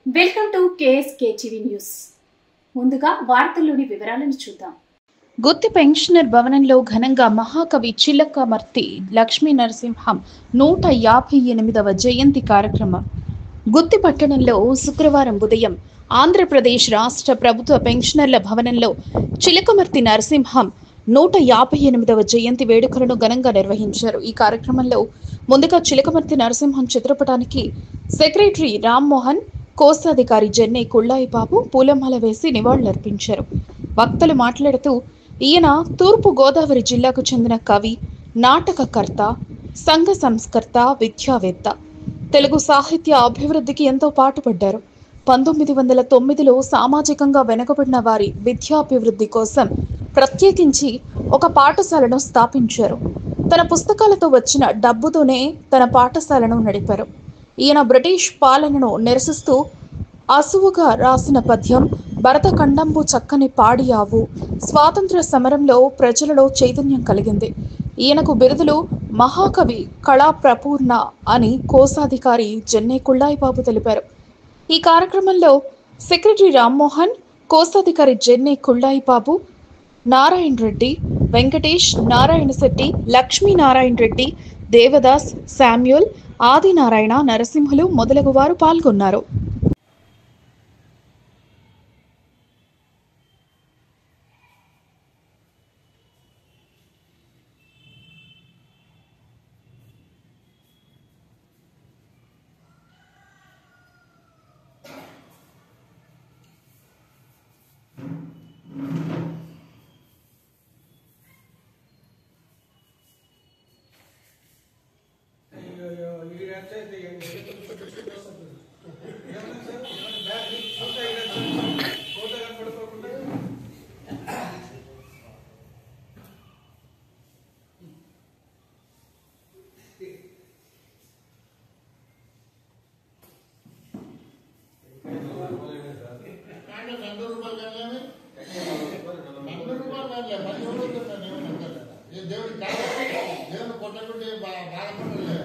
Welcome to KSK TV news. ముందుగా వార్తల్లోని వివరాలను చూద్దాం. గుత్తి పెన్షనర్ భవనంలో ఘనంగా మహాకవి చిలకమర్తి లక్ష్మీ నరసింహం 158వ జయంతి కార్యక్రమం. గుత్తి పట్టణంలో శుక్రవారం ఉదయం ఆంధ్రప్రదేశ్ రాష్ట్ర ప్రభుత్వ పెన్షనర్ల భవనంలో చిలకమర్తి నరసింహం 158వ జయంతి వేడుకలను ఘనంగా నిర్వహించారు. ఈ కార్యక్రమంలో ముందుగా చిలకమర్తి నరసింహం చిత్రపటానికి సెక్రటరీ రామ్మోహన్, కోశాధికారి జెన్నె కుళ్ళాయి బాబు పూలమాల వేసి నివాళులర్పించారు. వక్తలు మాట్లాడుతూ, ఈయన తూర్పు గోదావరి జిల్లాకు చెందిన కవి, నాటకకర్త, సంఘ సంస్కర్త, విద్యావేత్త. తెలుగు సాహిత్య అభివృద్ధికి ఎంతో పాటుపడ్డారు. 1909లో సామాజికంగా వెనుకబడిన వారి విద్యాభివృద్ధి కోసం ప్రత్యేకించి ఒక పాఠశాలను స్థాపించారు. తన పుస్తకాలతో వచ్చిన డబ్బుతోనే తన పాఠశాలను నడిపారు. ఈయన బ్రిటిష్ పాలనను నిరసిస్తూ అసువుగా రాసిన పద్యం భరతఖండంబు చక్కని పాడియావు స్వాతంత్ర సమరంలో ప్రజలలో చైతన్యం కలిగింది. ఈయనకు బిరుదులు మహాకవి కళా ప్రపూర్ణ అని కోశాధికారి జెన్నె కుళ్ళాయి బాబు తెలిపారు. ఈ కార్యక్రమంలో సెక్రటరీ రామ్మోహన్, కోశాధికారి జెన్నె కుళ్ళాయి బాబు, నారాయణ రెడ్డి, వెంకటేష్, నారాయణ శెట్టి, లక్ష్మీనారాయణ రెడ్డి, దేవదాస్, శామ్యూల్, ఆదినారాయణ, నరసింహులు మొదలగు వారు పాల్గొన్నారు. దేవుడు కొట్టకుంటే బాధపడలే.